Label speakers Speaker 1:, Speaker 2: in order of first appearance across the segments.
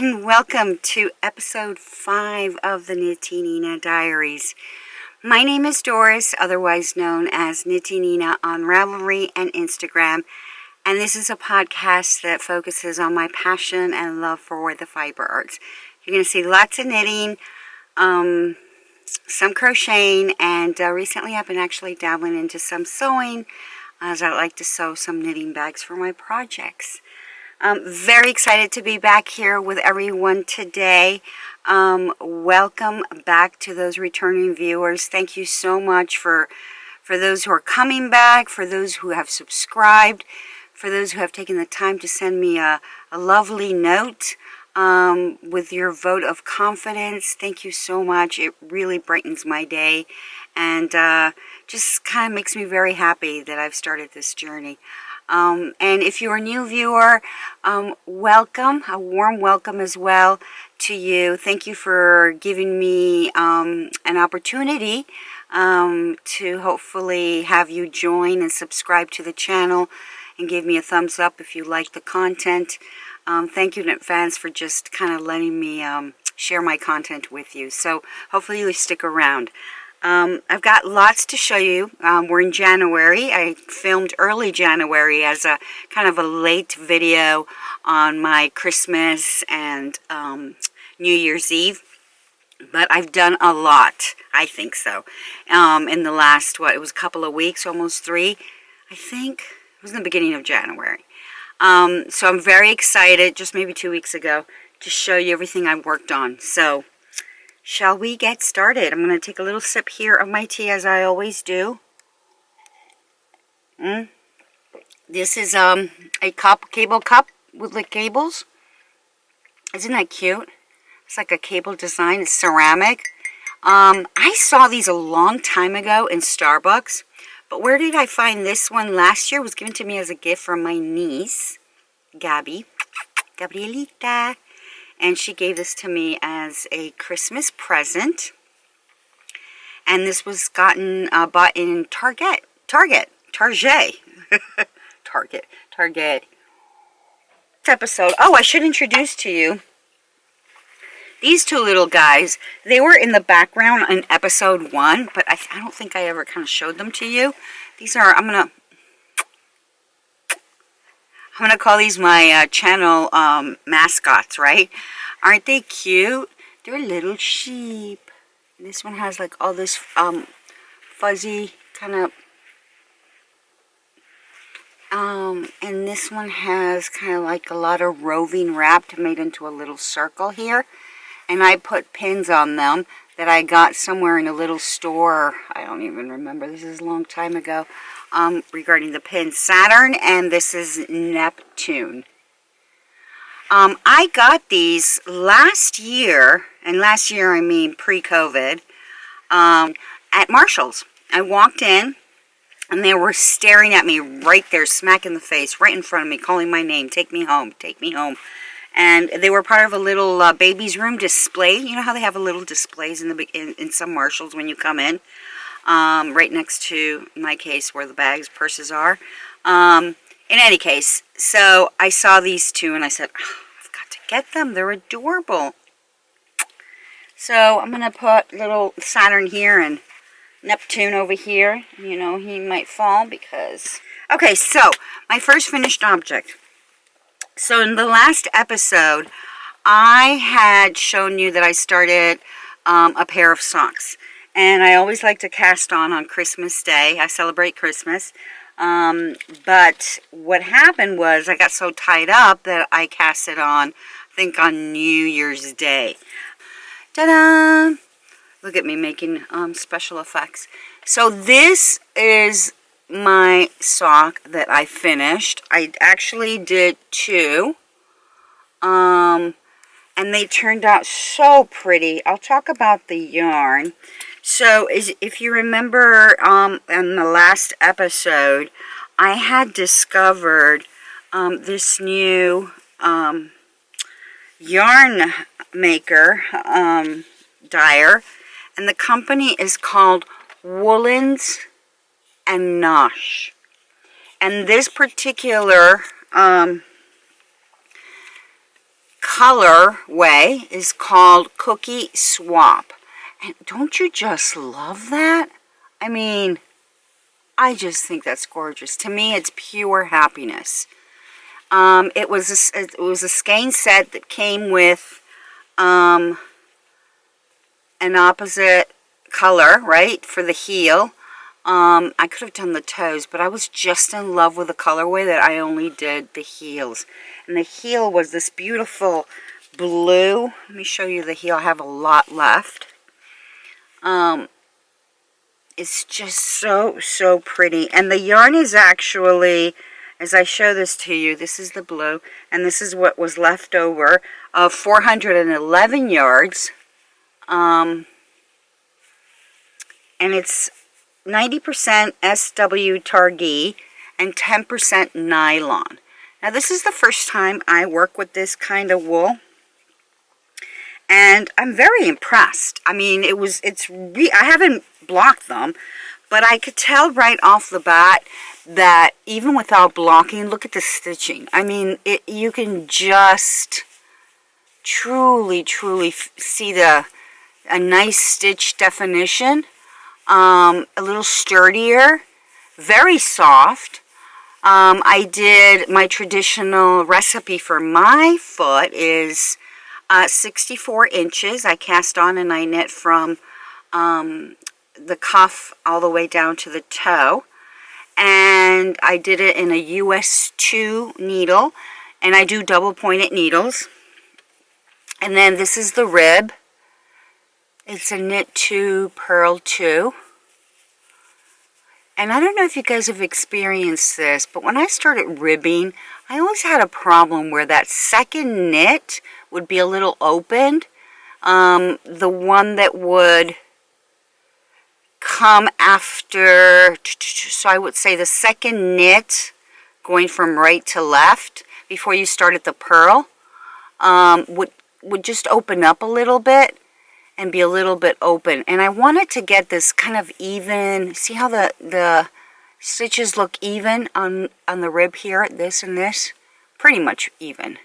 Speaker 1: and welcome to episode 5 of the Knittynina Diaries. My name is Doris, otherwise known as Knittynina on Ravelry and Instagram, and this is a podcast that focuses on my passion and love for the fiber arts. You're going to see lots of knitting, some crocheting, and recently I've been actually dabbling into some sewing, as I like to sew some knitting bags for my projects. I'm very excited to be back here with everyone today. Welcome back to those returning viewers. Thank you so much for those who are coming back, for those who have subscribed, for those who have taken the time to send me a lovely note with your vote of confidence. Thank you so much. It really brightens my day and just kind of makes me very happy that I've started this journey. And if you're a new viewer, welcome, a warm welcome as well to you. Thank you for giving me an opportunity to hopefully have you join and subscribe to the channel and give me a thumbs up if you like the content. Thank you in advance for just kind of letting me share my content with you. So hopefully you'll stick around. I've got lots to show you. We're in January. I filmed early January as a kind of a late video on my Christmas and New Year's Eve. But I've done a lot, I think so, in the last, it was a couple of weeks, almost 3, I think. It was in the beginning of January. So I'm very excited, just maybe 2 weeks ago, to show you everything I've worked on. So shall we get started? I'm going to take a little sip here of my tea, as I always do. This is a cable cup with the cables. Isn't that cute? It's like a cable design. It's ceramic. I saw these a long time ago in Starbucks, but where did I find this one? Last year. It was given to me as a gift from my niece, Gabrielita. And she gave this to me as a Christmas present. And this was bought in Target. This episode. Oh, I should introduce to you these two little guys. They were in the background in episode 1, but I don't think I ever kind of showed them to you. These are, I'm gonna call these my channel mascots, right? Aren't they cute? They're little sheep. This one has like all this fuzzy kind of, and this one has kind of like a lot of roving wrapped made into a little circle here. And I put pins on them that I got somewhere in a little store. I don't even remember. This is a long time ago. Regarding the pins, Saturn, and this is Neptune. I got these last year, and last year I mean pre-COVID, at Marshall's. I walked in, and they were staring at me right there, smack in the face, right in front of me, calling my name, take me home, take me home. And they were part of a little baby's room display. You know how they have a little displays in some Marshalls when you come in? Right next to, in my case, where the bags, purses are. In any case, so I saw these two and I said, oh, I've got to get them. They're adorable. So I'm going to put little Saturn here and Neptune over here. You know, he might fall because... Okay, so my first finished object. So in the last episode, I had shown you that I started a pair of socks. And I always like to cast on Christmas Day. I celebrate Christmas. But what happened was I got so tied up that I cast it on, I think, on New Year's Day. Ta-da! Look at me making special effects. So this is my sock that I finished. I actually did 2. And they turned out so pretty. I'll talk about the yarn. So, if you remember in the last episode, I had discovered this new yarn maker dyer, and the company is called Woolens and Nosh. And this particular colorway is called Cookie Swap. And don't you just love that? I mean, I just think that's gorgeous. To me, it's pure happiness. It was a skein set that came with an opposite color, right, for the heel. I could have done the toes, but I was just in love with the colorway that I only did the heels. And the heel was this beautiful blue. Let me show you the heel. I have a lot left. It's just so pretty. And the yarn is actually, as I show this to you, this is the blue, and this is what was left over of 411 yards. And it's 90% SW Targhee and 10% nylon. Now this is the first time I work with this kind of wool, and I'm very impressed. I mean, I haven't blocked them, but I could tell right off the bat that even without blocking, look at the stitching. I mean, you can just truly see a nice stitch definition. A little sturdier, very soft. I did my traditional recipe for my foot is 64 inches. I cast on and I knit from the cuff all the way down to the toe. And I did it in a US 2 needle. And I do double pointed needles. And then this is the rib. It's a knit 2, purl 2. And I don't know if you guys have experienced this, but when I started ribbing, I always had a problem where that second knit would be a little opened. The one that would come after, so I would say the second knit going from right to left before you started the purl would just open up a little bit and be a little bit open. And I wanted to get this kind of even, see how the stitches look even on the rib here, this and this? Pretty much even.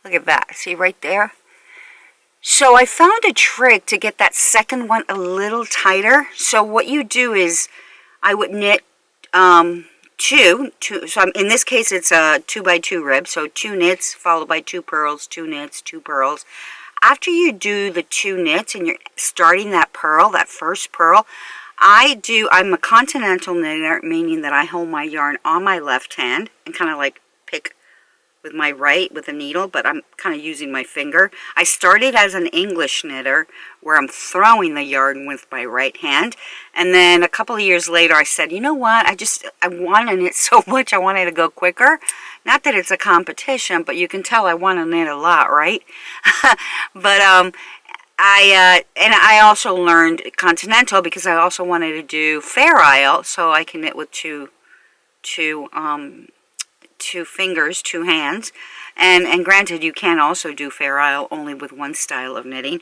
Speaker 1: Look at that, see right there? So I found a trick to get that second one a little tighter. So what you do is, I would knit two, so in this case it's a 2x2 rib, so 2 knits followed by 2 purls, 2 knits, 2 purls. After you do the 2 knits and you're starting that purl, that first purl, I'm a continental knitter, meaning that I hold my yarn on my left hand and kind of like pick with my right with a needle, but I'm kind of using my finger. I started as an English knitter where I'm throwing the yarn with my right hand, and then a couple of years later I said, you know what, I want to knit so much, I wanted to go quicker. Not that it's a competition, but you can tell I want to knit a lot, right? But I also learned continental because I also wanted to do Fair Isle, so I can knit with two fingers, 2 hands, and granted you can also do Fair Isle only with one style of knitting,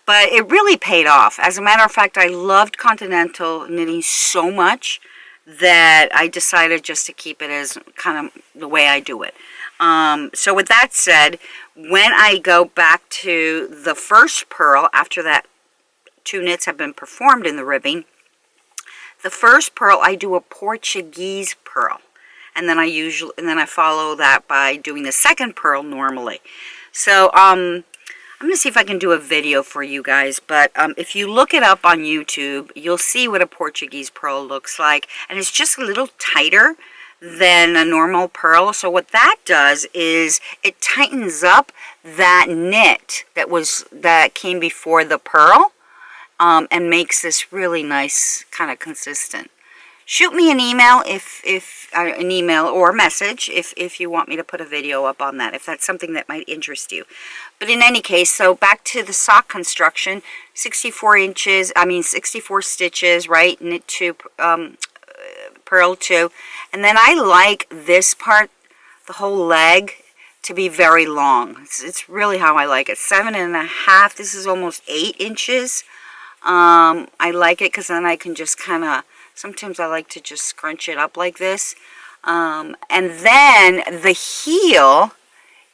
Speaker 1: but it really paid off. As a matter of fact, I loved continental knitting so much that I decided just to keep it as kind of the way I do it. So with that said, when I go back to the first purl after that 2 knits have been performed in the ribbing, the first purl I do a Portuguese purl. And then I follow that by doing the second purl normally. So I'm going to see if I can do a video for you guys. But if you look it up on YouTube, you'll see what a Portuguese purl looks like. And it's just a little tighter than a normal purl. So what that does is it tightens up that knit that came before the purl, and makes this really nice, kind of consistent. Shoot me an email an email or a message if you want me to put a video up on that, if that's something that might interest you. But in any case, so back to the sock construction, 64 stitches, right? Knit 2, purl 2, and then I like this part, the whole leg, to be very long. It's really how I like it. 7.5. This is almost 8 inches. I like it because then I can just kind of. Sometimes I like to just scrunch it up like this. And then the heel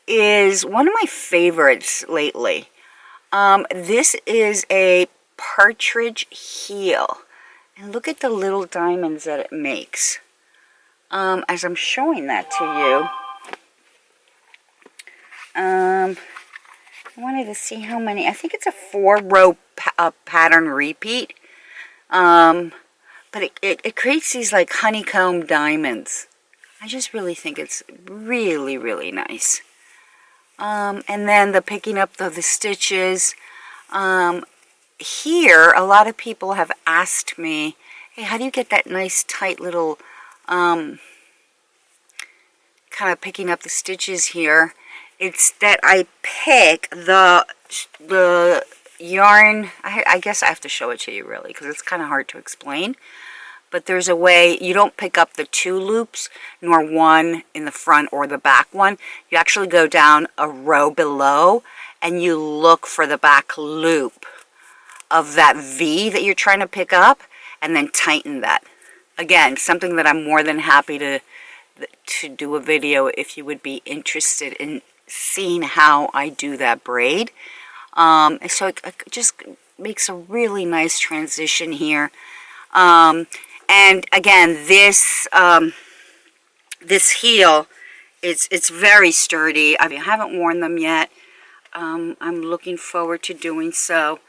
Speaker 1: is one of my favorites lately. This is a partridge heel. And look at the little diamonds that it makes. As I'm showing that to you, I wanted to see how many. I think it's a 4-row pattern repeat. But it creates these like honeycomb diamonds. I just really think it's really, really nice. And then the picking up the stitches. Here, a lot of people have asked me, hey, how do you get that nice tight little kind of picking up the stitches here? It's that I pick the yarn. I guess I have to show it to you really because it's kind of hard to explain. But there's a way, you don't pick up the 2 loops, nor one in the front or the back one. You actually go down a row below and you look for the back loop of that V that you're trying to pick up and then tighten that. Again, something that I'm more than happy to do a video if you would be interested in seeing how I do that braid. So it just makes a really nice transition here. And again, this heel, it's very sturdy. I haven't worn them yet. I'm looking forward to doing so.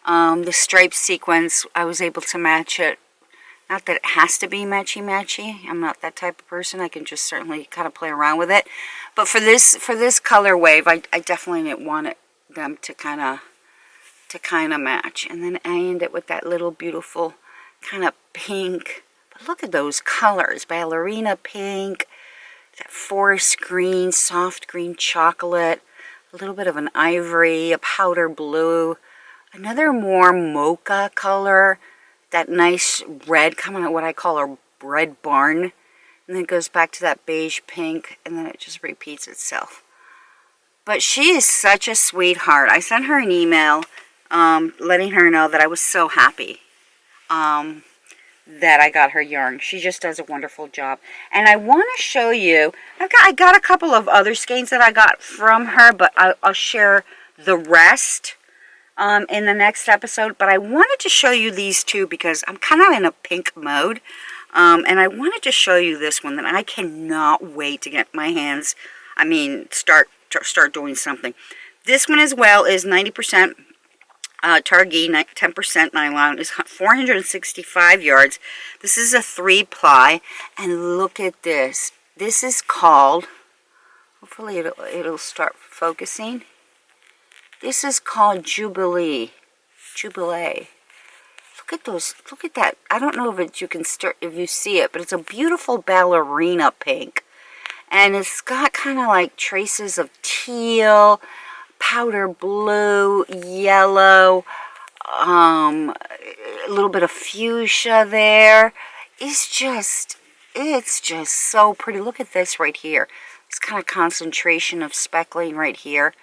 Speaker 1: The stripe sequence, I was able to match it. Not that it has to be matchy-matchy. I'm not that type of person. I can just certainly kind of play around with it. But for this color wave, I definitely didn't want them to kind of match. And then I end it with that little beautiful kind of pink. But look at those colors. Ballerina pink, that forest green, soft green chocolate, a little bit of an ivory, a powder blue, another more mocha color, that nice red, kind of what I call a red barn. And then it goes back to that beige pink, and then it just repeats itself. But she is such a sweetheart. I sent her an email letting her know that I was so happy that I got her yarn. She just does a wonderful job. And I want to show you, I got a couple of other skeins that I got from her, but I'll share the rest in the next episode. But I wanted to show you these two because I'm kind of in a pink mode. And I wanted to show you this one that I cannot wait to get my hands, start doing something. This one as well is 90% Targhee, 10% nylon, is 465 yards. This is a 3-ply, and look at this. This is called, hopefully it'll start focusing. This is called Jubilee. Look at those, look at that. I don't know if you see it, but it's a beautiful ballerina pink. And it's got kind of like traces of teal, powder blue, yellow, a little bit of fuchsia there. It's just so pretty. Look at this right here. This kind of concentration of speckling right here.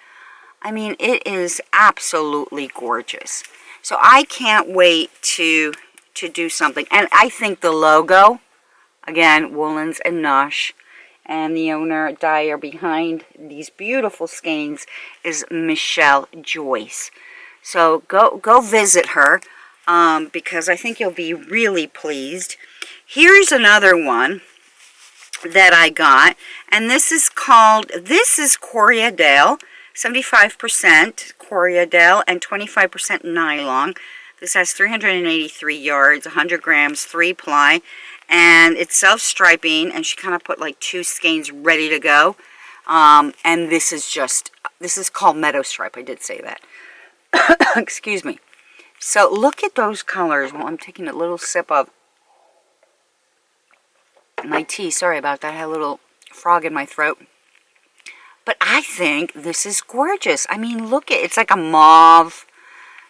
Speaker 1: It is absolutely gorgeous. So I can't wait to do something. And I think the logo, again, Woolens and Nosh, and the owner, dyer behind these beautiful skeins is Michelle Joyce. So go visit her because I think you'll be really pleased. Here's another one that I got, and this is Coriadale, 75% Coriadale and 25% nylon. This has 383 yards, 100 grams, 3-ply. And it's self-striping, and she kind of put like 2 skeins ready to go. And this is called Meadow Stripe. I did say that. Excuse me. So look at those colors. Well, I'm taking a little sip of my tea. Sorry about that. I had a little frog in my throat. But I think this is gorgeous. Look at it. It's like a mauve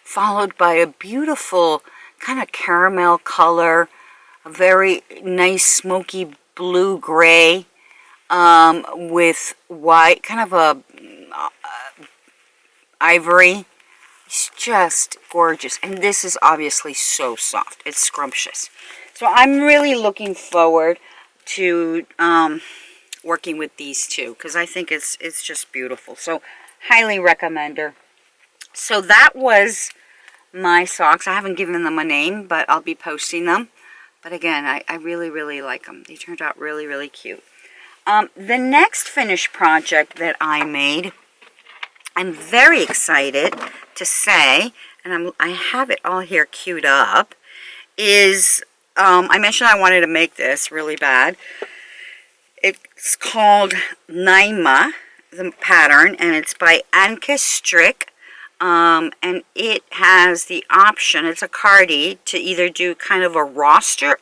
Speaker 1: followed by a beautiful kind of caramel color. A very nice smoky blue-gray with white, kind of a ivory. It's just gorgeous. And this is obviously so soft. It's scrumptious. So I'm really looking forward to working with these two, because I think it's just beautiful. So highly recommend her. So that was my socks. I haven't given them a name, but I'll be posting them. But again, I really, really like them. They turned out really, really cute. The next finished project that I made, I'm very excited to say, and I have it all here queued up, is, I mentioned I wanted to make this really bad. It's called Naima, the pattern, and it's by Anke Strick. And it has the option, it's a cardie, to either do kind of a roster,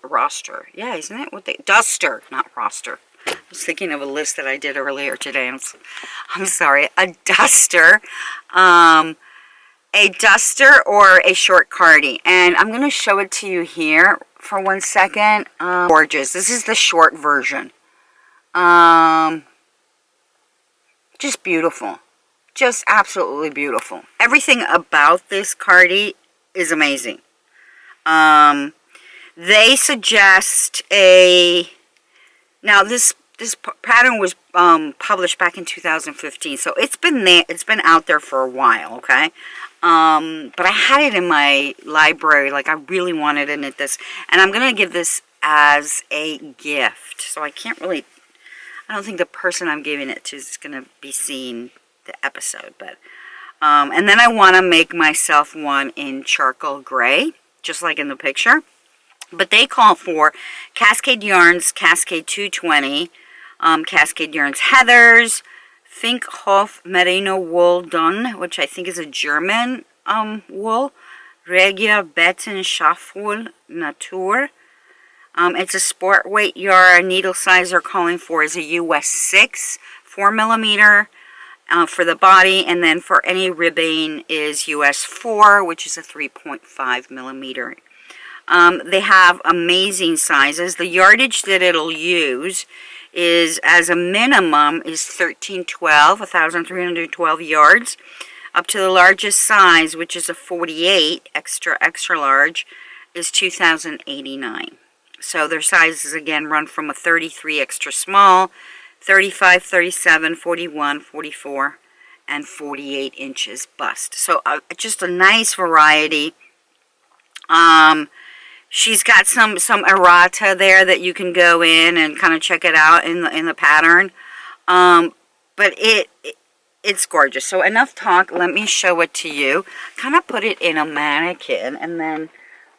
Speaker 1: yeah, isn't it? Duster, not roster. I was thinking of a list that I did earlier today. I'm sorry, a duster. A duster or a short cardie. And I'm going to show it to you here for 1 second. Gorgeous. This is the short version. Just beautiful. Just absolutely beautiful. Everything about this cardie is amazing. They suggest a... Now this pattern was published back in 2015, so it's been there. It's been out there for a while, okay? But I had it in my library. Like, I really wanted to knit this, and I'm gonna give this as a gift. So I can't really. I don't think the person I'm giving it to is gonna be seeing the episode, but and then I want to make myself one in charcoal gray, just like in the picture. But they call for Cascade Yarns, Cascade 220, Cascade Yarns Heathers, Finkhof Merino Wool Dun, which I think is a German wool, Regia Betten Schafwool Natur. It's a sport weight yarn. Needle size they're calling for is a US 6, 4mm for the body, and then for any ribbing is US 4, which is a 3.5mm. They have amazing sizes. The yardage that it'll use is, as a minimum, is 1,312 yards, up to the largest size, which is a 48 extra large, is 2,089. So their sizes again run from a 33 extra small, 35, 37, 41, 44, and 48 inches bust. So just a nice variety. She's got some errata there that you can go in and kind of check it out in the pattern. But it's gorgeous. So enough talk. Let me show it to you. Kind of put it in a mannequin, and then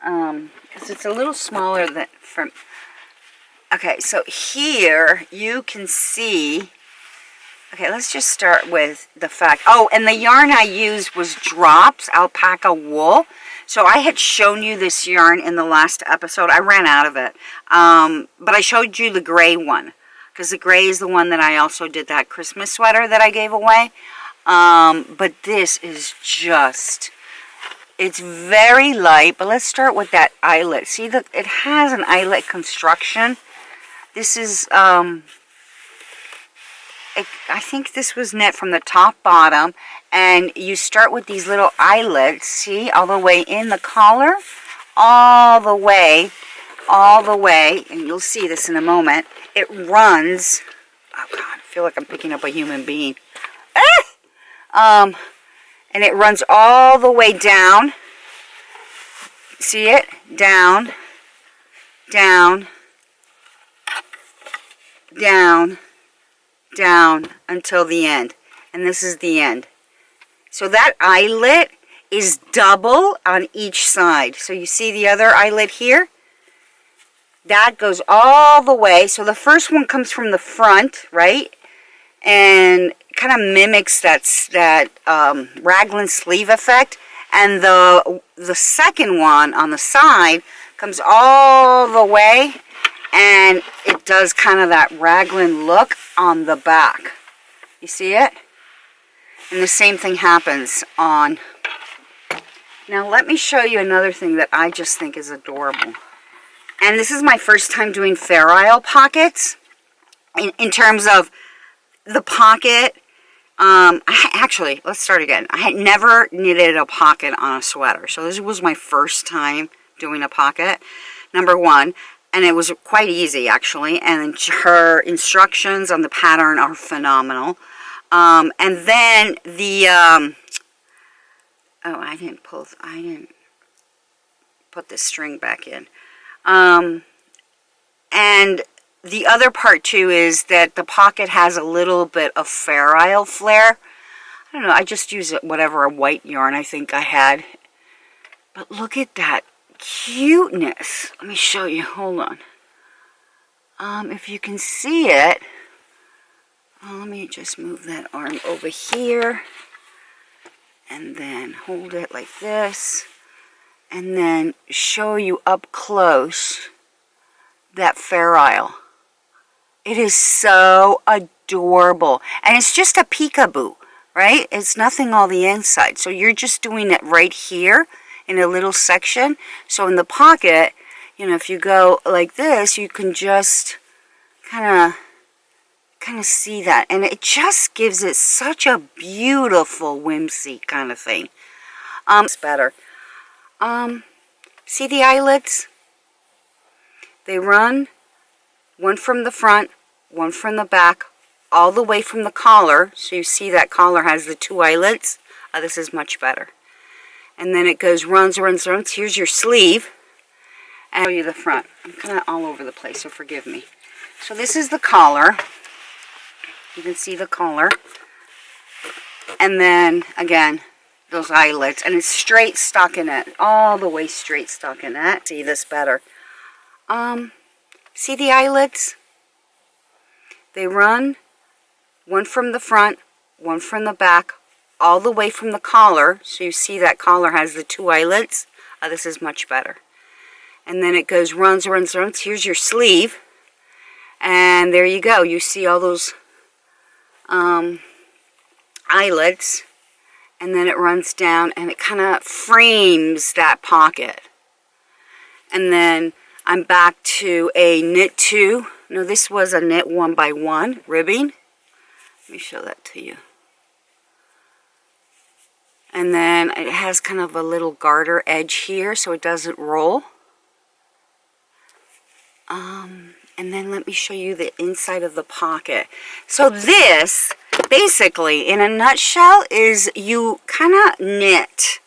Speaker 1: because it's a little smaller than from. Okay, so here you can see. Okay, let's just start with the fact. Oh, and the yarn I used was Drops Alpaca Wool. So I had shown you this yarn in the last episode. I ran out of it. But I showed you the gray one, because the gray is the one that I also did that Christmas sweater that I gave away. But this is just, it's very light. But let's start with that eyelet. See, it has an eyelet construction. This is, I think this was knit from the top bottom, and you start with these little eyelets, see, all the way in the collar, all the way, and you'll see this in a moment. It runs, oh God, I feel like I'm picking up a human being. And it runs all the way down, see it, down, down, down, down until the end. And this is the end. So that eyelet is double on each side. So you see the other eyelet here? That goes all the way. So the first one comes from the front, right? And kind of mimics that raglan sleeve effect. And the second one on the side comes all the way, and it does kind of that raglan look on the back. You see it? And the same thing happens on. Now let me show you another thing that I just think is adorable. And this is my first time doing Fair Isle pockets. In terms of the pocket, actually, let's start again. I had never knitted a pocket on a sweater. So this was my first time doing a pocket. Number one. And it was quite easy, actually. And her instructions on the pattern are phenomenal. And then the, oh, I didn't put the string back in. And the other part, too, is that the pocket has a little bit of Fair Isle flair. I don't know, I just use whatever white yarn I think I had. But look at that cuteness. Let me show you, hold on. If you can see it, let me just move that arm over here. And then hold it like this. And then show you up close that Fair Isle. It is so adorable. And it's just a peekaboo, right? It's nothing all the inside. So you're just doing it right here in a little section. So in the pocket, you know, if you go like this, you can just kind of see that. And it just gives it such a beautiful whimsy kind of thing. It's better. See the eyelets? They run one from the front, one from the back, all the way from the collar. So you see that collar has the two eyelets. This is much better. And then it goes, runs. Here's your sleeve. And I'll show you the front. I'm kind of all over the place, so forgive me. So this is the collar. You can see the collar. And then, again, those eyelets. And it's straight stockinette. All the way straight stockinette. See this better. See the eyelets? They run one from the front, one from the back, all the way from the collar. So you see that collar has the two eyelets. This is much better. And then it goes, runs. Here's your sleeve. And there you go. You see all those eyelets. And then it runs down and it kind of frames that pocket. And then I'm back to a knit 2. No, this was a knit 1x1 ribbing. Let me show that to you. And then it has kind of a little garter edge here so it doesn't roll. And then let me show you the inside of the pocket. So this, basically, in a nutshell, is you kind of knit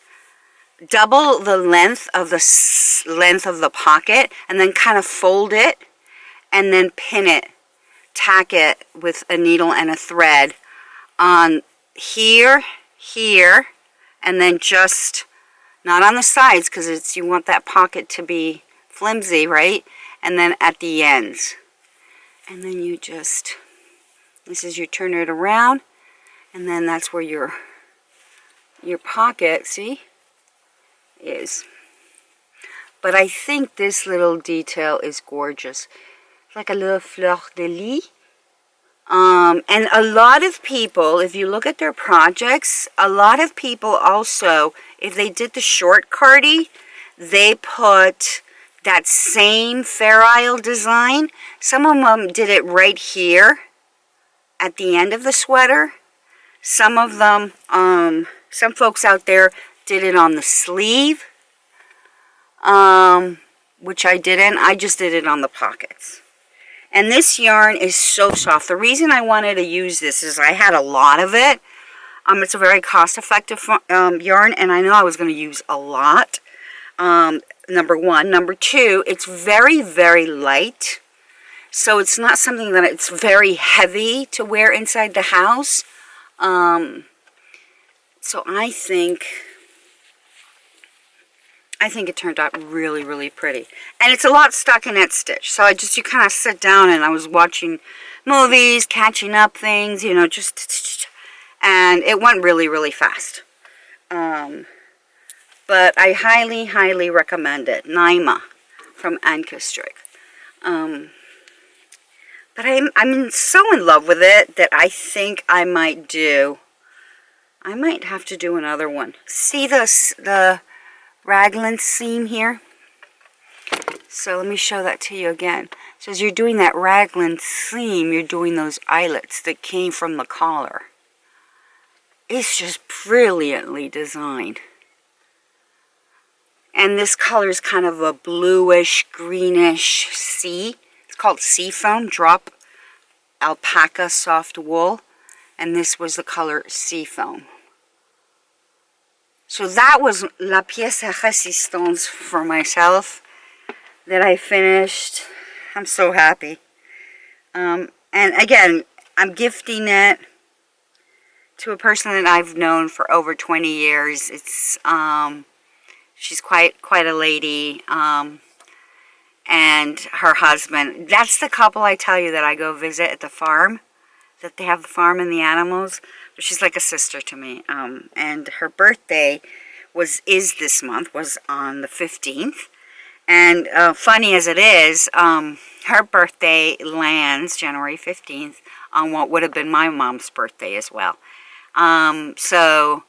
Speaker 1: double the length of the pocket and then kind of fold it and then pin it, tack it with a needle and a thread on here, here, and then just not on the sides because you want that pocket to be flimsy, right? And then at the ends. And then you just, this is, you turn it around and then that's where your pocket, see, is. But I think this little detail is gorgeous. It's like a little fleur de lis. And a lot of people, if you look at their projects, a lot of people also, if they did the short cardie, they put that same Fair Isle design. Some of them did it right here at the end of the sweater. Some of them, some folks out there did it on the sleeve, which I didn't. I just did it on the pockets. And this yarn is so soft. The reason I wanted to use this is I had a lot of it. It's a very cost-effective yarn, and I know I was going to use a lot. Number one. Number two, it's very, very light. So it's not something that it's very heavy to wear inside the house. So I think it turned out really, really pretty. And it's a lot stockinette stitch. So you kind of sit down and I was watching movies, catching up things, you know, and it went really, really fast. But I highly, highly recommend it. Naima from Ankestrick. But I'm so in love with it that I think I might have to do another one. See the raglan seam here? So let me show that to you again. So as you're doing that raglan seam, you're doing those eyelets that came from the collar. It's just brilliantly designed. And this color is kind of a bluish, greenish sea. It's called Seafoam Drop Alpaca Soft Wool. And this was the color Seafoam. So that was La Pièce de Résistance for myself that I finished. I'm so happy. And again, I'm gifting it to a person that I've known for over 20 years. It's she's quite a lady, and her husband. That's the couple I tell you that I go visit at the farm, that they have the farm and the animals. But she's like a sister to me. And her birthday is this month, was on the 15th. And funny as it is, her birthday lands January 15th on what would have been my mom's birthday as well. So,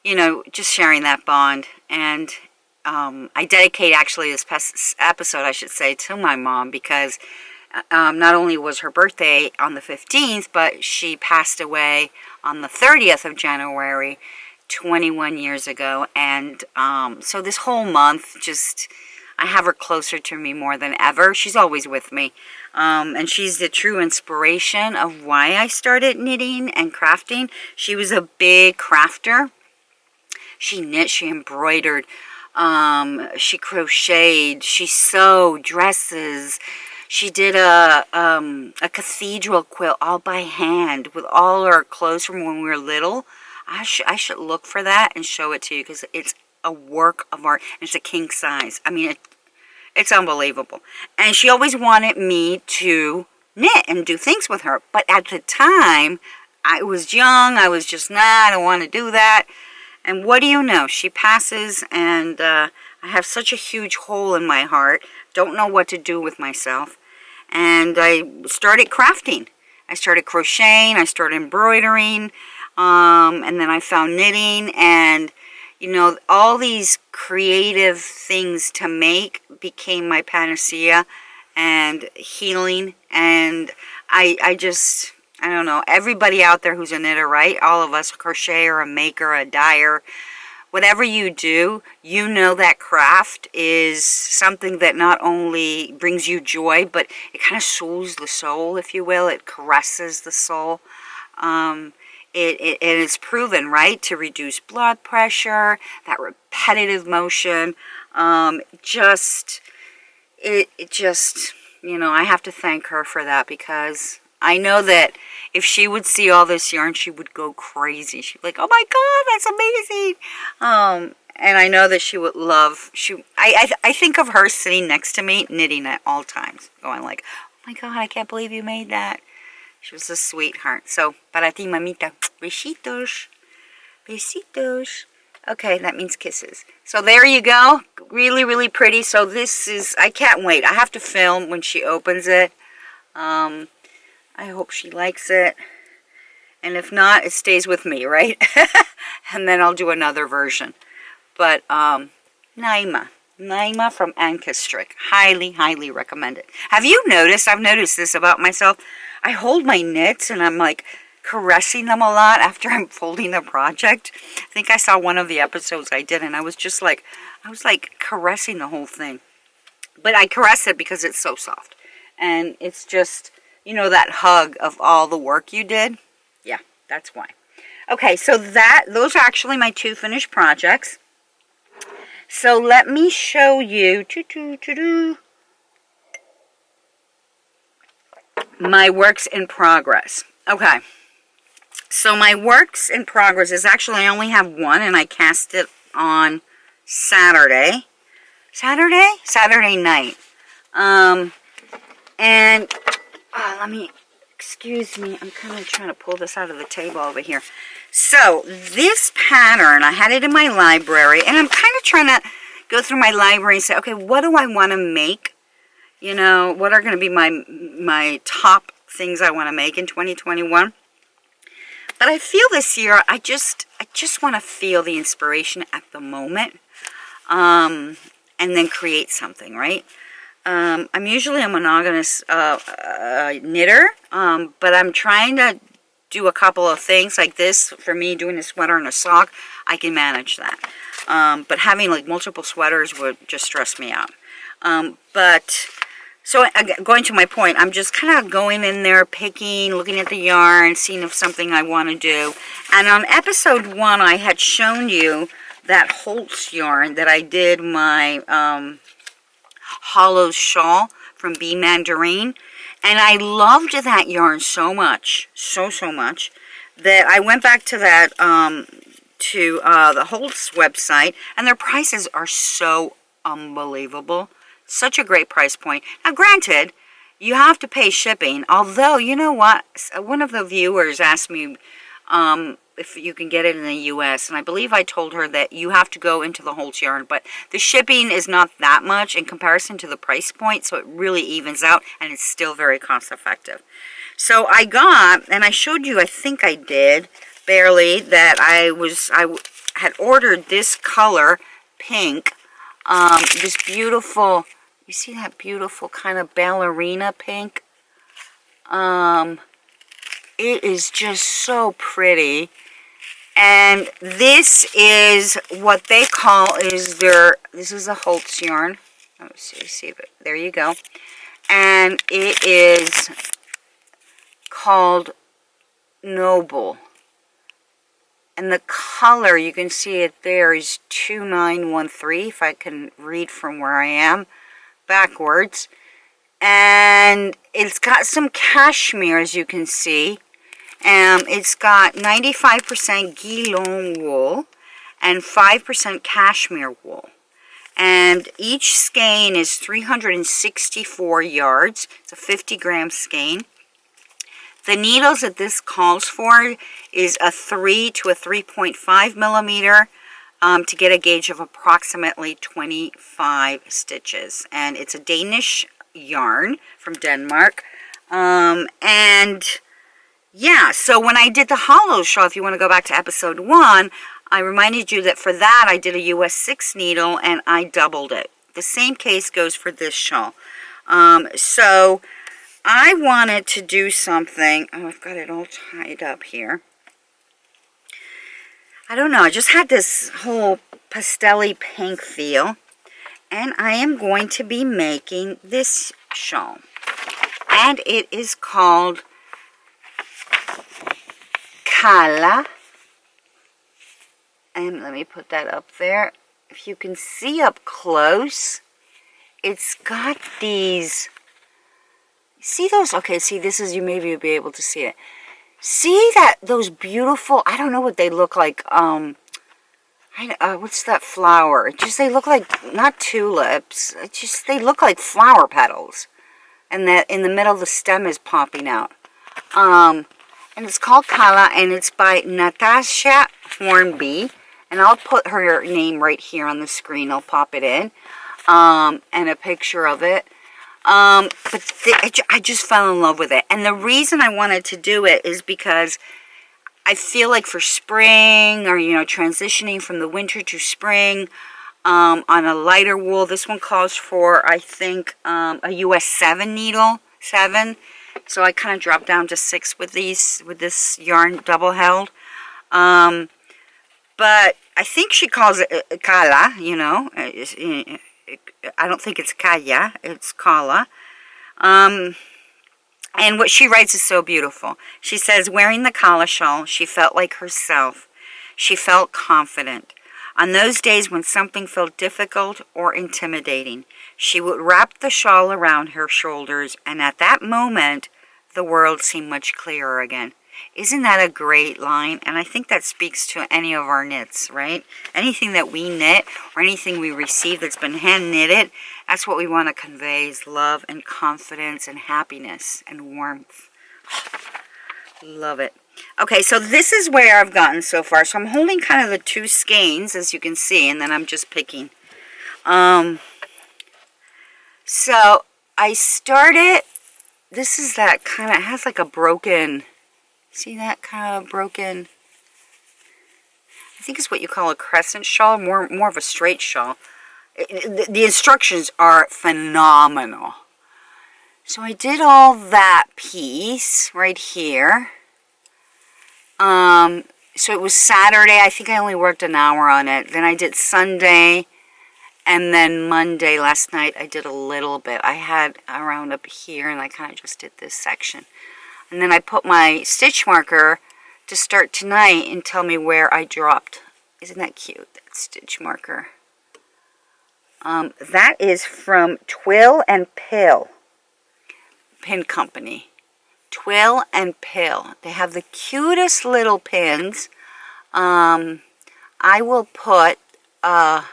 Speaker 1: you know, just sharing that bond. And I dedicate actually this episode, I should say, to my mom, because not only was her birthday on the 15th, but she passed away on the 30th of January 21 years ago. And so this whole month, just, I have her closer to me more than ever. She's always with me. And she's the true inspiration of why I started knitting and crafting. She was a big crafter. She knit, she embroidered, she crocheted, she sewed dresses. She did a cathedral quilt all by hand with all her clothes from when we were little. I should look for that and show it to you, because it's a work of art. It's a king size. I mean, it's unbelievable. And she always wanted me to knit and do things with her. But at the time, I was young. I was just, I don't want to do that. And what do you know? She passes, and I have such a huge hole in my heart. Don't know what to do with myself. And I started crafting. I started crocheting. I started embroidering. And then I found knitting. And, you know, all these creative things to make became my panacea and healing. And I just, I don't know, everybody out there who's a knitter, right? All of us, a crocheter, a maker, a dyer, whatever you do, you know that craft is something that not only brings you joy, but it kind of soothes the soul, if you will. It caresses the soul. It is proven, right, to reduce blood pressure, that repetitive motion. It just, you know, I have to thank her for that, because I know that if she would see all this yarn, she would go crazy. She'd be like, oh my God, that's amazing. And I know that she would love, I think of her sitting next to me, knitting at all times, going like, oh my God, I can't believe you made that. She was a sweetheart. So, para ti, mamita. Besitos. Besitos. Okay, that means kisses. So there you go. Really, really pretty. So this is, I can't wait. I have to film when she opens it. I hope she likes it. And if not, it stays with me, right? And then I'll do another version. But, Naima from Ankestrick. Highly, highly recommend it. Have you noticed, I've noticed this about myself, I hold my knits and I'm like caressing them a lot after I'm folding the project. I think I saw one of the episodes I did, and I was just like, I was like caressing the whole thing. But I caress it because it's so soft. And it's just, you know, that hug of all the work you did. Yeah, that's why. Okay, so those are actually my two finished projects. So let me show you my works in progress. Okay, so my works in progress is actually, I only have one, and I cast it on Saturday night. And let me, excuse me, I'm kind of trying to pull this out of the table over here. So this pattern, I had it in my library, and I'm kind of trying to go through my library and say, okay, what do I want to make? You know, what are going to be my top things I want to make in 2021? But I feel this year, I just want to feel the inspiration at the moment, and then create something, right? I'm usually a monogamous knitter, but I'm trying to do a couple of things like this. For me, doing a sweater and a sock, I can manage that. But having like multiple sweaters would just stress me out. So again, going to my point, I'm just kind of going in there, picking, looking at the yarn, seeing if something I want to do. And on episode 1, I had shown you that Holtz yarn that I did my hollow shawl from Bee Mandarine. And I loved that yarn so much, so much, that I went back to that, to the Holtz website, and their prices are so unbelievable. Such a great price point. Now, granted, you have to pay shipping, although, you know what? One of the viewers asked me if you can get it in the U.S., and I believe I told her that you have to go into the Holtz yarn, but the shipping is not that much in comparison to the price point, so it really evens out, and it's still very cost effective. So I got, and I showed you, I think I did, barely, that I had ordered this color, pink, this beautiful, you see that beautiful kind of ballerina pink? It is just so pretty. And this is what they call this is a Holtz yarn. Let's see if it, there you go. And it is called Noble. And the color, you can see it there, is 2913, if I can read from where I am, backwards. And it's got some cashmere, as you can see. It's got 95% Guillon wool and 5% cashmere wool. And each skein is 364 yards. It's a 50-gram skein. The needles that this calls for is a 3 to a 3.5 millimeter to get a gauge of approximately 25 stitches. And it's a Danish yarn from Denmark. And yeah, so when I did the hollow shawl, if you want to go back to episode 1, I reminded you that for that I did a US 6 needle and I doubled it. The same case goes for this shawl. So I wanted to do something. Oh, I've got it all tied up here. I don't know, I just had this whole pastel-y pink feel. And I am going to be making this shawl. And it is called Kala. And let me put that up there. If you can see up close, it's got these, see those? Okay, see, this is, you maybe you'll be able to see it. See that, those beautiful, I don't know what they look like, what's that flower? It just, they look like, not tulips, it just, they look like flower petals. And that in the middle the stem is popping out. And it's called Kala, and it's by Natasha Hornby. And I'll put her name right here on the screen. I'll pop it in. And a picture of it. I just fell in love with it. And the reason I wanted to do it is because I feel like for spring, or, you know, transitioning from the winter to spring, on a lighter wool, this one calls for, I think, a US 7 needle, 7. So I kind of dropped down to 6 with this yarn double held. But I think she calls it Kala, you know. I don't think it's Kaya, it's Kala. And what she writes is so beautiful. She says, wearing the Kala shawl, she felt like herself. She felt confident. On those days when something felt difficult or intimidating, she would wrap the shawl around her shoulders, and at that moment, the world seemed much clearer again. Isn't that a great line? And I think that speaks to any of our knits, right? Anything that we knit or anything we receive that's been hand knitted, that's what we want to convey, is love and confidence and happiness and warmth. Love it. Okay, so this is where I've gotten so far. So I'm holding kind of the 2 skeins, as you can see, and then I'm just picking. So I started, this is that kind of, it has like a broken, see that kind of broken, I think it's what you call a crescent shawl, more of a straight shawl. The instructions are phenomenal. So I did all that piece right here. so it was Saturday. I think I only worked an hour on it. Then I did Sunday, and then Monday last night I did a little bit. I had around up here, and I kind of just did this section. And then I put my stitch marker to start tonight and tell me where I dropped. Isn't that cute, that stitch marker? That is from Twill and Pill Pin Company. Twill and Pill. They have the cutest little pins. I will put the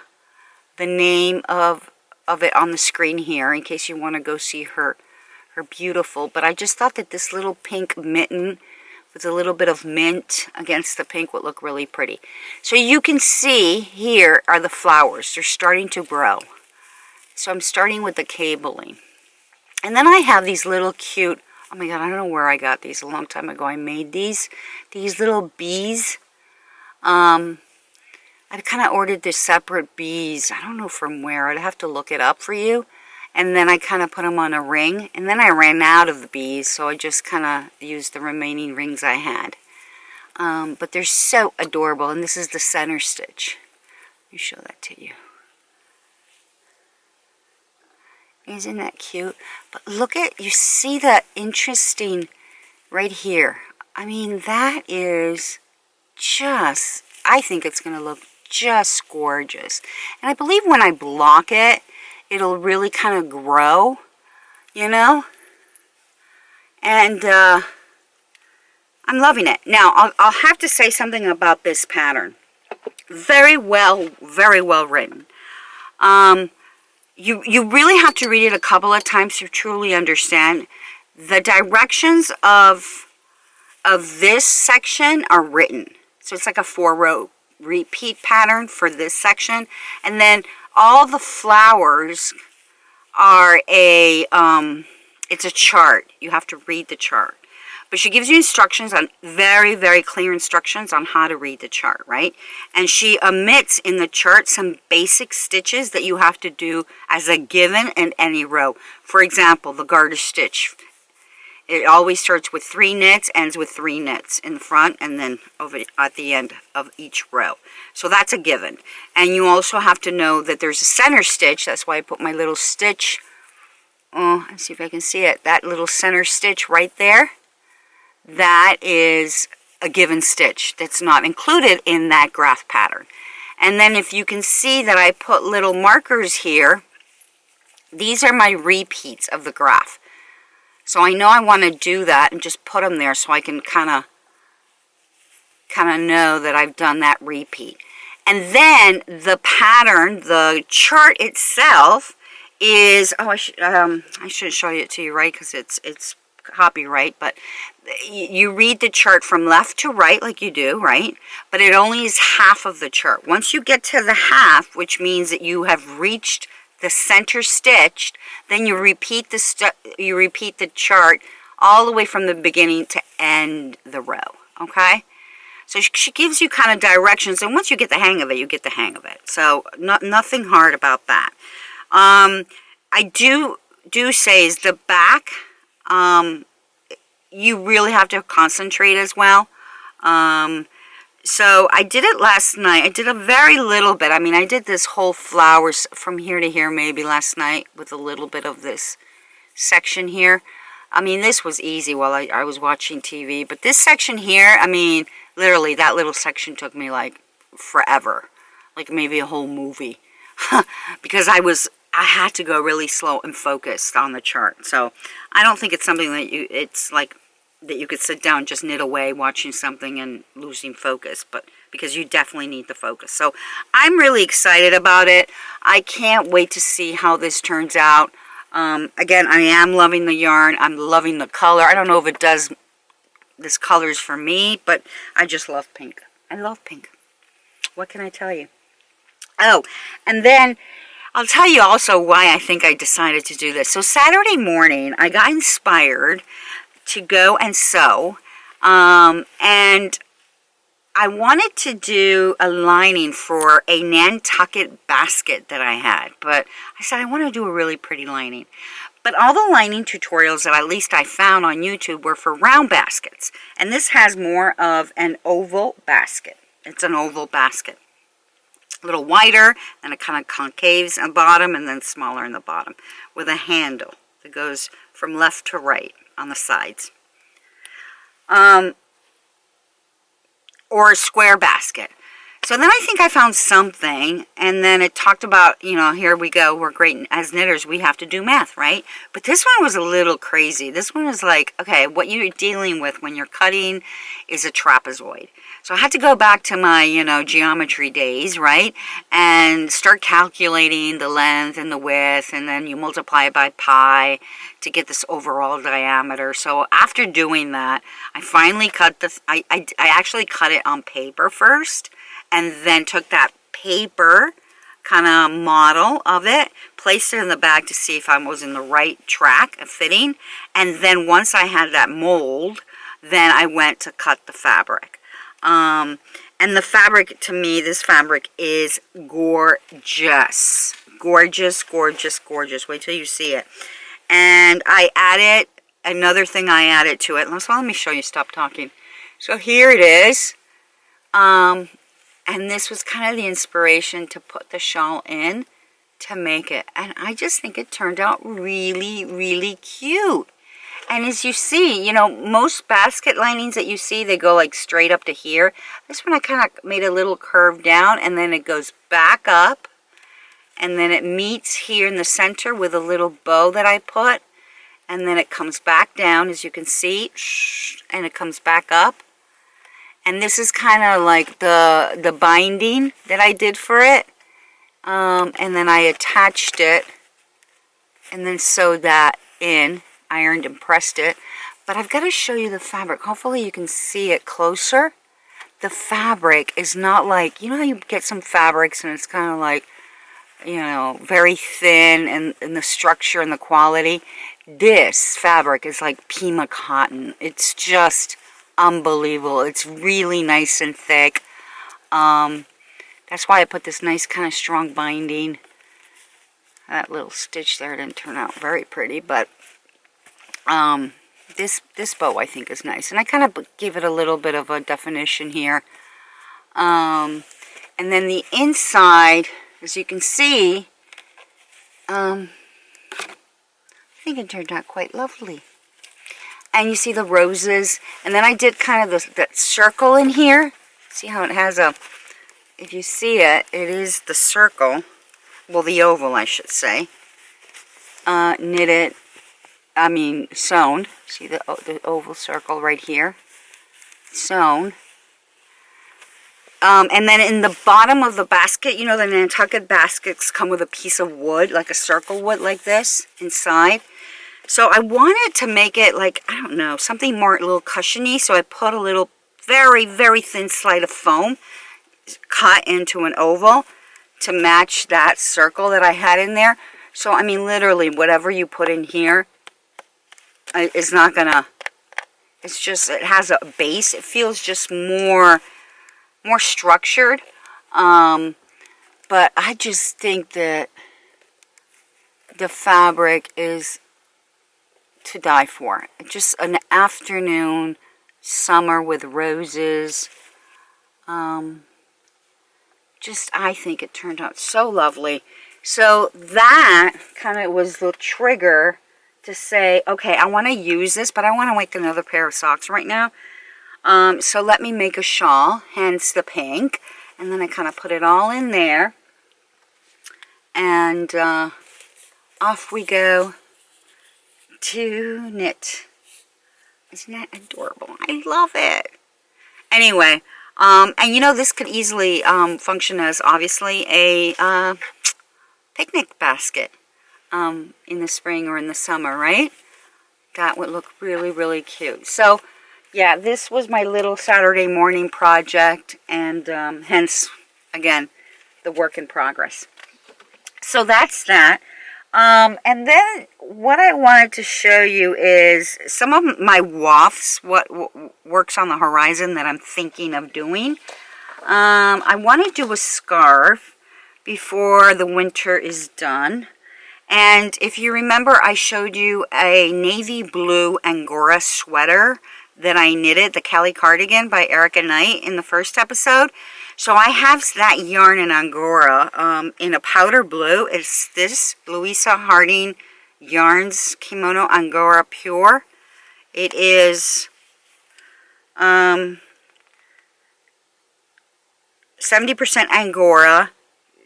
Speaker 1: name of it on the screen here in case you want to go see her beautiful. But I just thought that this little pink mitten with a little bit of mint against the pink would look really pretty. So you can see here are the flowers. They're starting to grow. So I'm starting with the cabling. And then I have these little cute, oh my god, I don't know where I got these a long time ago. I made these little bees. I kind of ordered the separate bees. I don't know from where. I'd have to look it up for you. And then I kind of put them on a ring. And then I ran out of the bees, so I just kind of used the remaining rings I had. But they're so adorable. And this is the center stitch. Let me show that to you. Isn't that cute? But look at, you see that interesting right here. I mean, that is just, I think it's going to look just gorgeous. And I believe when I block it, it'll really kind of grow, you know? And I'm loving it. Now, I'll have to say something about this pattern. Very well written. You really have to read it a couple of times to truly understand. The directions of this section are written. So it's like a 4-row repeat pattern for this section. And then all the flowers are it's a chart. You have to read the chart. But she gives you instructions on very clear instructions on how to read the chart, right? And she omits in the chart some basic stitches that you have to do as a given in any row. For example, the garter stitch. It always starts with 3 knits, ends with 3 knits in the front, and then over at the end of each row. So that's a given. And you also have to know that there's a center stitch. That's why I put my little stitch. Oh, let's see if I can see it. That little center stitch right there. That is a given stitch that's not included in that graph pattern. And then if you can see that I put little markers here, these are my repeats of the graph. So I know I want to do that and just put them there so I can kind of know that I've done that repeat. And then the pattern, the chart itself is, oh, I should show it to you, right? Because it's copyright, but you read the chart from left to right like you do, right? But it only is half of the chart. Once you get to the half, which means that you have reached the center stitch, then you repeat the chart all the way from the beginning to end the row, okay? So she gives you kind of directions, and once you get the hang of it, you get the hang of it. So nothing hard about that. I do say is the back, you really have to concentrate as well. So I did it last night. I did a very little bit. I mean, I did this whole flowers from here to here maybe last night with a little bit of this section here. I mean, this was easy while I was watching TV. But this section here, I mean, literally that little section took me like forever. Like maybe a whole movie. Because I had to go really slow and focused on the chart. So I don't think it's something that you could sit down, just knit away, watching something and losing focus, but because you definitely need the focus. So I'm really excited about it. I can't wait to see how this turns out. Again, I am loving the yarn. I'm loving the color. I don't know if it does this colors for me, but I just love pink. I love pink. What can I tell you? Oh, and then I'll tell you also why I think I decided to do this. So Saturday morning, I got inspired to go and sew, and I wanted to do a lining for a Nantucket basket that I had, but I said I want to do a really pretty lining. But all the lining tutorials that at least I found on YouTube were for round baskets. And this has more of an oval basket. It's an oval basket. A little wider, and it kind of concaves on the bottom, and then smaller in the bottom, with a handle that goes from left to right on the sides. Or a square basket. So then I think I found something, and then it talked about, you know, here we go, we're great as knitters, we have to do math, right? But this one was a little crazy. This one is like, okay, what you're dealing with when you're cutting is a trapezoid. So I had to go back to my, you know, geometry days, right? And start calculating the length and the width, and then you multiply it by pi to get this overall diameter. So after doing that, I finally cut this, I actually cut it on paper first, and then took that paper kind of model of it, placed it in the bag to see if I was in the right track of fitting, and then once I had that mold, then I went to cut the fabric. And the fabric, to me, this fabric is gorgeous. Gorgeous, gorgeous, gorgeous. Wait till you see it. And I added, another thing I added to it. So let me show you, stop talking. So here it is. And this was kind of the inspiration to put the shawl in to make it. And I just think it turned out really, really cute. And as you see, you know, most basket linings that you see, they go like straight up to here. This one I kind of made a little curve down, and then it goes back up. And then it meets here in the center with a little bow that I put. And then it comes back down, as you can see, and it comes back up. And this is kind of like the binding that I did for it. And then I attached it and then sewed that in, ironed and pressed it. But I've got to show you the fabric. Hopefully you can see it closer. The fabric is not like, you know how you get some fabrics and it's kind of like, you know, very thin, and the structure and the quality. This fabric is like Pima cotton. It's just unbelievable. It's really nice and thick. That's why I put this nice kind of strong binding. That little stitch there didn't turn out very pretty, but this bow I think is nice, and I kind of gave it a little bit of a definition here. And then the inside, as you can see, I think it turned out quite lovely. And you see the roses, and then I did kind of that circle in here. See how it has a, if you see it, it is the circle, well, the oval I should say, knitted, I mean sewn. See the oval circle right here, sewn. And then in the bottom of the basket, you know, the Nantucket baskets come with a piece of wood, like a circle wood like this inside. So I wanted to make it like, I don't know, something more a little cushiony. So I put a little very, very thin slide of foam cut into an oval to match that circle that I had in there. So, I mean, literally, whatever you put in here is not going to, it's just, it has a base. It feels just more structured. But I just think that the fabric is to die for. Just an afternoon summer with roses. Just, I think it turned out so lovely. So that kind of was the trigger to say, okay, I want to use this, but I want to make another pair of socks right now. So let me make a shawl, hence the pink. And then I kind of put it all in there. And off we go to knit. Isn't that adorable? I love it. Anyway, and you know, this could easily function as obviously a picnic basket in the spring or in the summer, right? That would look really, really cute. So yeah, this was my little Saturday morning project, and hence, again, the work in progress. So that's that. And then what I wanted to show you is some of my wafts, what works on the horizon that I'm thinking of doing. I want to do a scarf before the winter is done. And if you remember, I showed you a navy blue Angora sweater that I knitted, the Kelly Cardigan by Erica Knight, in the first episode. So I have that yarn in Angora in a powder blue. It's this Louisa Harding Yarns Kimono Angora Pure. It is 70% Angora,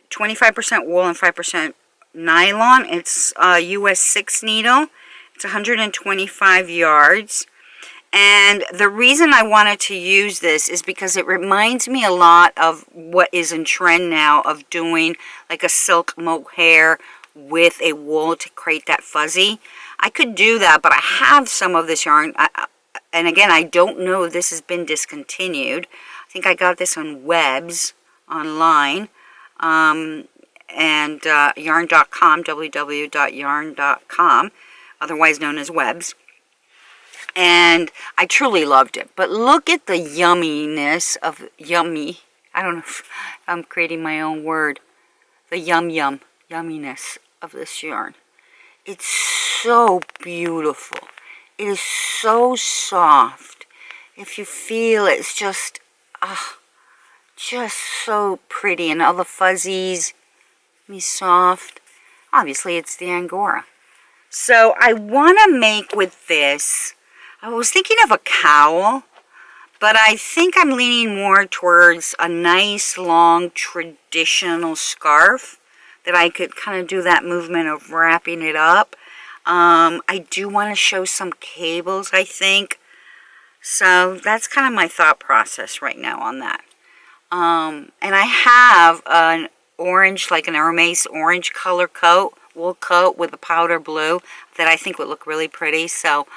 Speaker 1: 25% wool, and 5% nylon. It's a US 6 needle. It's 125 yards. And the reason I wanted to use this is because it reminds me a lot of what is in trend now of doing like a silk mohair with a wool to create that fuzzy. I could do that, but I have some of this yarn. And again, I don't know if this has been discontinued. I think I got this on Webs online. And yarn.com, www.yarn.com, otherwise known as Webs. And I truly loved it. But look at the yumminess of yummy. I don't know if I'm creating my own word. The yumminess of this yarn. It's so beautiful. It is so soft. If you feel it, it's just so pretty. And all the fuzzies, soft. Obviously, it's the Angora. So I want to make with this, I was thinking of a cowl, but I think I'm leaning more towards a nice, long, traditional scarf that I could kind of do that movement of wrapping it up. I do want to show some cables, I think. So that's kind of my thought process right now on that. And I have an orange, like an Hermes orange color coat, wool coat with a powder blue that I think would look really pretty. So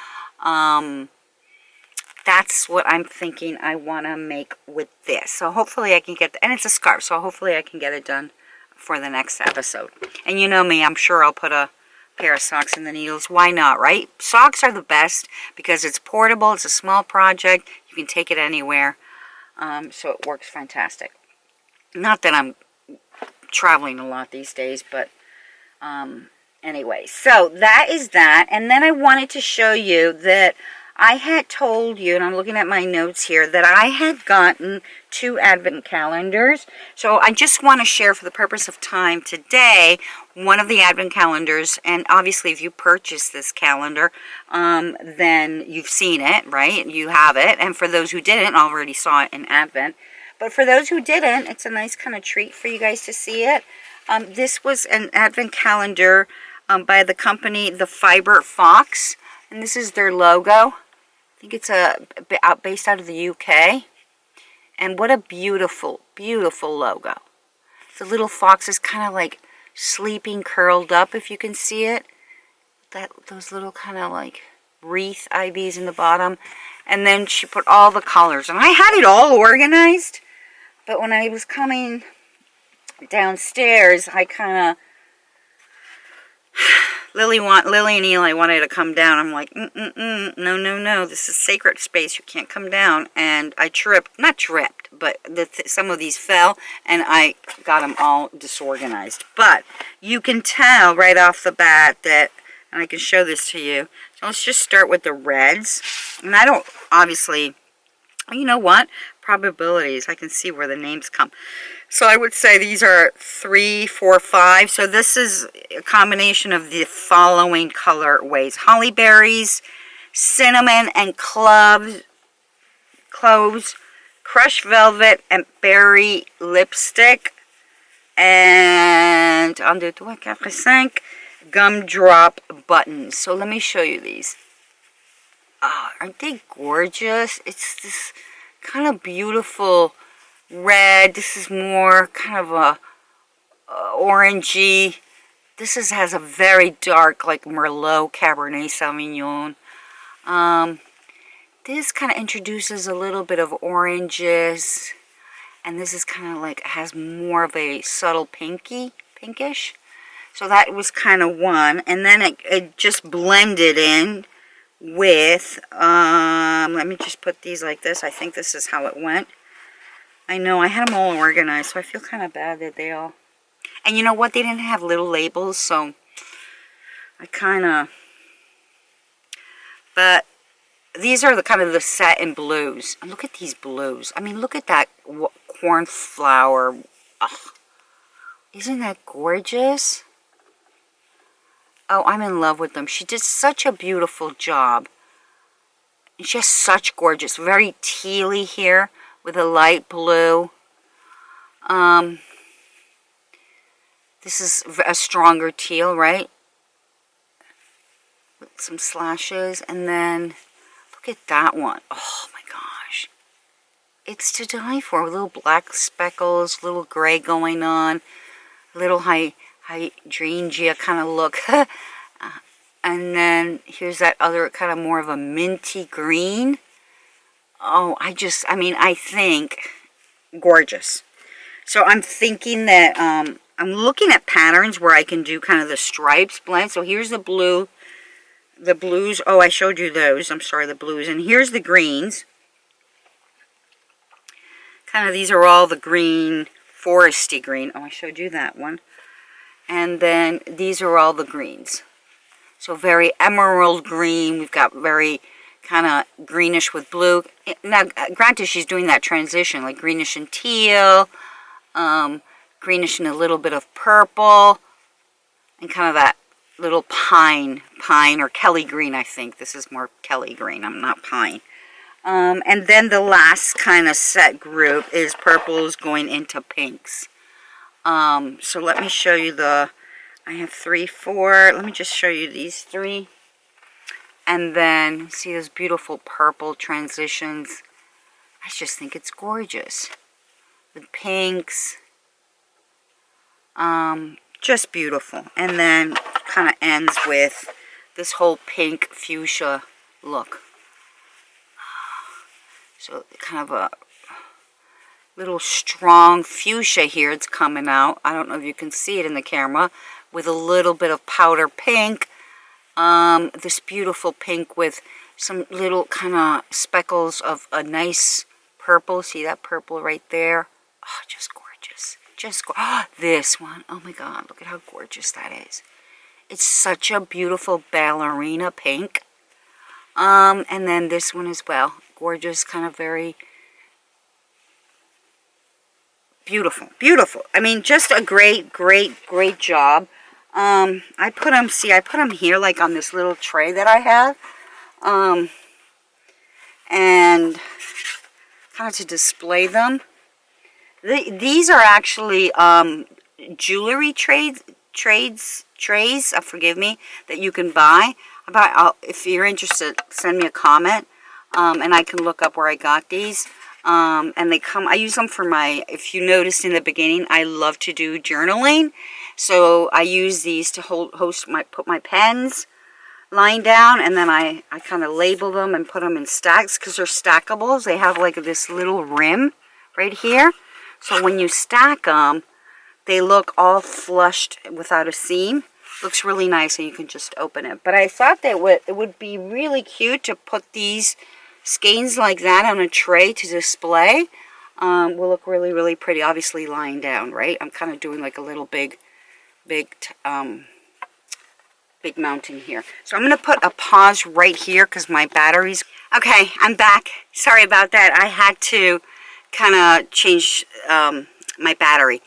Speaker 1: that's what I'm thinking I want to make with this. So hopefully I can get, and it's a scarf, so hopefully I can get it done for the next episode. And you know me, I'm sure I'll put a pair of socks in the needles. Why not, right? Socks are the best because it's portable, it's a small project, you can take it anywhere. So it works fantastic. Not that I'm traveling a lot these days, but anyway, so that is that. And then I wanted to show you that I had told you, and I'm looking at my notes here, that I had gotten 2 advent calendars. So I just want to share, for the purpose of time today, one of the advent calendars. And obviously if you purchase this calendar, then you've seen it, right? You have it. And for those who didn't, already saw it in Advent. But for those who didn't, it's a nice kind of treat for you guys to see it. This was an advent calendar by the company The Fiber Fox, and this is their logo. I think it's based out of the UK. And what a beautiful, beautiful logo. The little fox is kind of like sleeping, curled up, if you can see it. Those little kind of like wreath IVs in the bottom. And then she put all the colors. And I had it all organized. But when I was coming downstairs, I kind of, Lily and Eli wanted to come down. I'm like, no, this is sacred space. You can't come down. And I not tripped, but some of these fell, and I got them all disorganized. But you can tell right off the bat that, and I can show this to you. So let's just start with the reds. And I don't, obviously, you know what? Probabilities. I can see where the names come. So I would say these are 3, 4, 5. So this is a combination of the following colorways: holly berries, cinnamon and cloves, crushed velvet, and berry lipstick, and 1, 2, 3, 4, 5 gumdrop buttons. So let me show you these. Aren't they gorgeous? It's this kind of beautiful red. This is more kind of a orangey. This has a very dark, like Merlot Cabernet Sauvignon. This kind of introduces a little bit of oranges, and this is kind of like, has more of a subtle pinkish. So that was kind of one, and then it just blended in with, let me just put these like this. I think this is how it went. I know, I had them all organized, so I feel kind of bad that they all... And you know what? They didn't have little labels, so but these are the kind of the satin blues. And look at these blues. I mean, look at that cornflower. Ugh. Isn't that gorgeous? Oh, I'm in love with them. She did such a beautiful job. And she has such gorgeous, very tealy here with a light blue. This is a stronger teal, right? With some slashes. And then, look at that one. Oh my gosh. It's to die for. Little black speckles, little gray going on. Little hydrangea kind of look. And then here's that other kind of more of a minty green. Oh, I mean, I think gorgeous. So I'm thinking that I'm looking at patterns where I can do kind of the stripes blend. So here's the blue, the blues. Oh, I showed you those. I'm sorry, the blues. And here's the greens. Kind of these are all the green, foresty green. Oh, I showed you that one. And then these are all the greens. So very emerald green. We've got very kind of greenish with blue. Now, granted, she's doing that transition, like greenish and teal, greenish and a little bit of purple, and kind of that little pine or Kelly green, I think. This is more Kelly green. I'm not pine. And then the last kind of set group is purples going into pinks. So let me show you I have 3, 4. Let me just show you these 3. And then, see those beautiful purple transitions. I just think it's gorgeous. With pinks. Just beautiful. And then kind of ends with this whole pink fuchsia look. So kind of a little strong fuchsia here. It's coming out. I don't know if you can see it in the camera. With a little bit of powder pink. This beautiful pink with some little kind of speckles of a nice purple. See that purple right there? Oh, just gorgeous. This one. Oh my God, look at how gorgeous that is. It's such a beautiful ballerina pink. And then this one as well. Gorgeous, kind of very beautiful. I mean, just a great job. I put them here like on this little tray that I have. And kind of to display them. These are actually jewelry trays, forgive me, that you can buy. If you're interested, send me a comment, and I can look up where I got these. And I use them for if you noticed in the beginning, I love to do journaling. So I use these to put my pens lying down, and then I kind of label them and put them in stacks because they're stackables. They have like this little rim right here. So when you stack them, they look all flushed without a seam. Looks really nice, and you can just open it. But I thought that it would be really cute to put these skeins like that on a tray to display. Will look really pretty. Obviously lying down, right? I'm kind of doing like a little big mountain here. So I'm going to put a pause right here because my batteries... Okay, I'm back. Sorry about that. I had to kind of change my battery.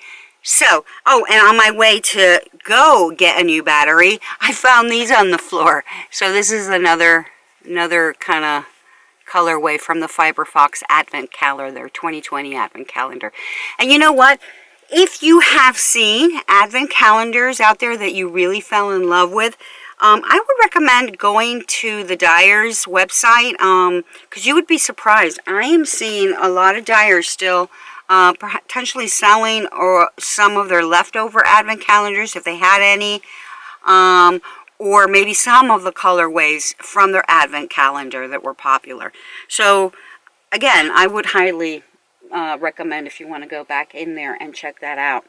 Speaker 1: So, oh, and on my way to go get a new battery, I found these on the floor. So this is another kind of colorway from the Fiber Fox Advent Calendar, their 2020 Advent Calendar. And you know what? If you have seen Advent calendars out there that you really fell in love with, I would recommend going to the dyers website, because you would be surprised. I am seeing a lot of dyers still potentially selling or some of their leftover Advent calendars if they had any, or maybe some of the colorways from their Advent calendar that were popular. So again, I would highly recommend if you want to go back in there and check that out.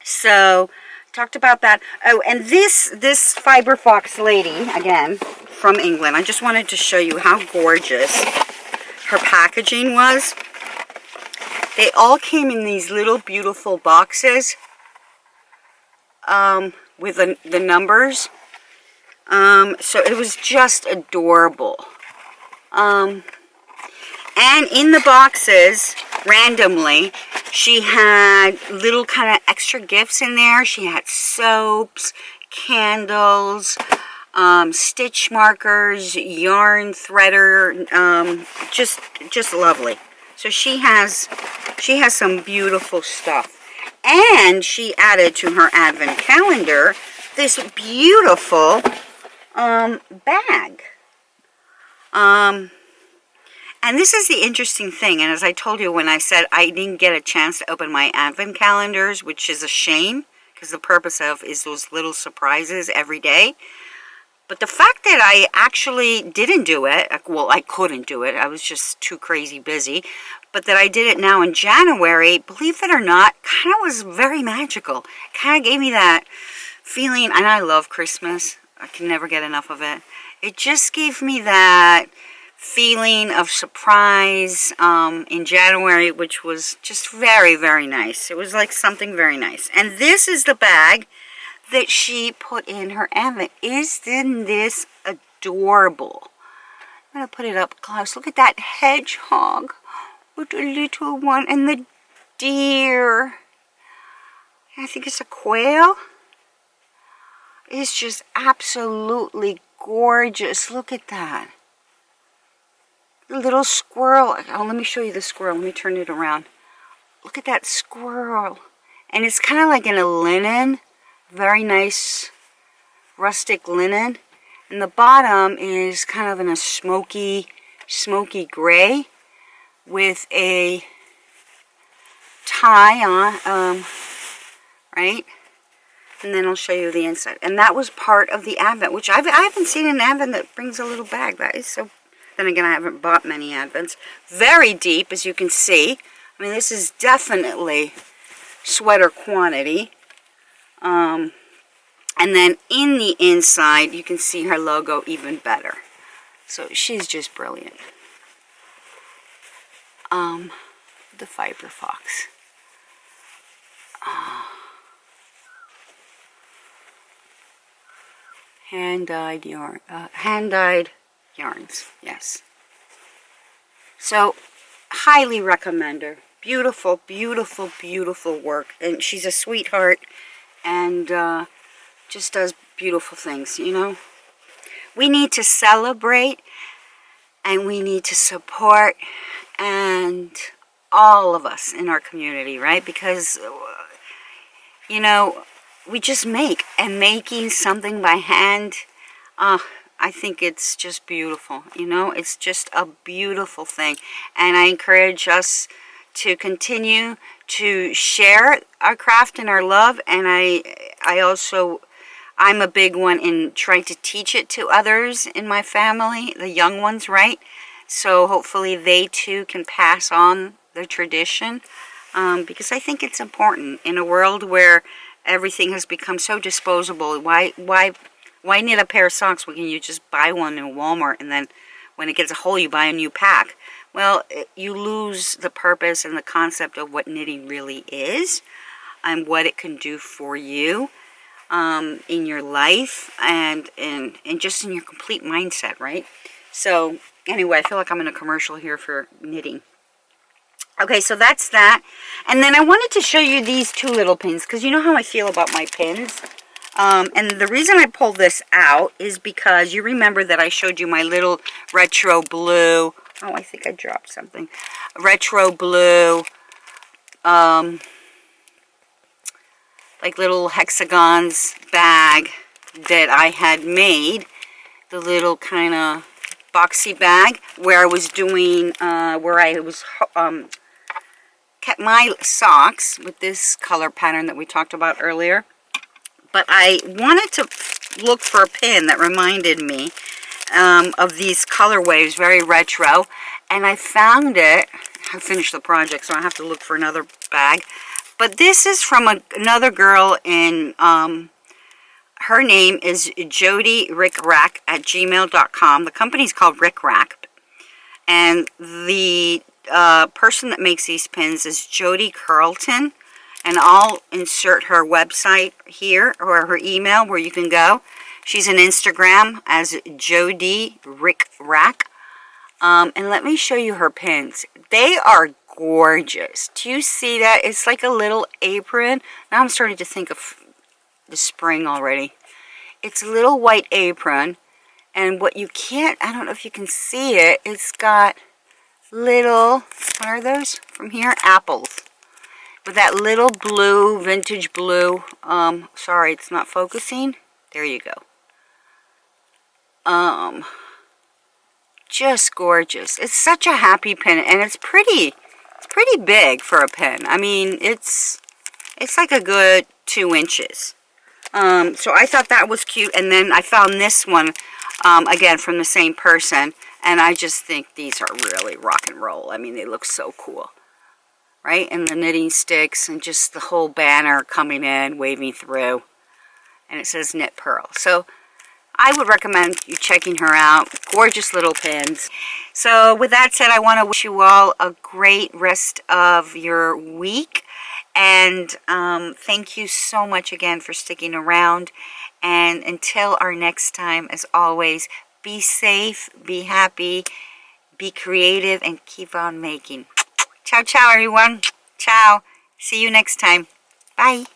Speaker 1: So talked about that. Oh, and this Fiber Fox lady, again from England, I just wanted to show you how gorgeous her packaging was. They all came in these little beautiful boxes with the numbers. So it was just adorable. And in the boxes, randomly, she had little kind of extra gifts in there. She had soaps, candles, stitch markers, yarn threader, just lovely. So she has some beautiful stuff. And she added to her advent calendar this beautiful bag. And this is the interesting thing, and as I told you when I said I didn't get a chance to open my advent calendars, which is a shame, because the purpose of is those little surprises every day. But the fact that I actually didn't do it, well, I couldn't do it, I was just too crazy busy, but that I did it now in January, believe it or not, kind of was very magical. Kind of gave me that feeling, and I love Christmas, I can never get enough of it. It just gave me that feeling of surprise in January, which was just very, very nice. It was like something very nice. And this is the bag that she put in her advent. Isn't this adorable? I'm going to put it up close. Look at that hedgehog with the little one and the deer. I think it's a quail. It's just absolutely gorgeous. Look at that. The little squirrel. Oh, let me show you the squirrel. Let me turn it around. Look at that squirrel. And it's kind of like in a linen. Very nice rustic linen. And the bottom is kind of in a smoky gray with a tie on, right? And then I'll show you the inside. And that was part of the advent, which I haven't seen an advent that brings a little bag. That is so. Then again, I haven't bought many advents. Very deep, as you can see. I mean, this is definitely sweater quantity. And then in the inside, you can see her logo even better. So she's just brilliant. The Fiber Fox. Hand-dyed yarn. Hand-dyed yarns, yes. So, highly recommend her. Beautiful, beautiful, beautiful work. And she's a sweetheart and just does beautiful things, you know. We need to celebrate and we need to support, and all of us in our community, right? Because, you know, we just make, and making something by hand, I think it's just beautiful, you know, it's just a beautiful thing. And I encourage us to continue to share our craft and our love. And I'm a big one in trying to teach it to others in my family, the young ones, right? So hopefully they too can pass on the tradition, because I think it's important in a world where everything has become so disposable. Why knit a pair of socks when you just buy one in Walmart and then when it gets a hole you buy a new pack? Well, you lose the purpose and the concept of what knitting really is and what it can do for you in your life and just in your complete mindset, right? So anyway, I feel like I'm in a commercial here for knitting. Okay, so that's that. And then I wanted to show you these two little pins, because you know how I feel about my pins. And the reason I pulled this out is because you remember that I showed you my little retro blue, oh, I think I dropped something, retro blue, like little hexagons bag that I had made, the little kind of boxy bag where I was doing, where I was kept my socks with this color pattern that we talked about earlier. But I wanted to look for a pin that reminded me of these colorways, very retro, and I found it. I finished the project, so I have to look for another bag. But this is from another girl in, her name is jodyrickrack@gmail.com. The company's called Rick Rack, and the person that makes these pins is Jody Carlton. And I'll insert her website here, or her email, where you can go She's on Instagram as Jody Rick Rack. And let me show you her pins. They are gorgeous. Do you see that? It's like a little apron. Now I'm starting to think of the spring already. It's a little white apron. And what you can't, I don't know if you can see it, it's got little, what are those from here? Apples. With that little blue, vintage blue, sorry, it's not focusing. There you go. Just gorgeous. It's such a happy pin, and it's pretty big for a pin. I mean, it's like a good 2 inches. So I thought that was cute, and then I found this one, again, from the same person, and I just think these are really rock and roll. I mean, they look so cool. Right? And the knitting sticks and just the whole banner coming in, waving through. And it says Knit Pearl. So I would recommend you checking her out. Gorgeous little pins. So with that said, I want to wish you all a great rest of your week. And thank you so much again for sticking around. And until our next time, as always, be safe, be happy, be creative, and keep on making. Ciao, ciao, everyone. Ciao. See you next time. Bye.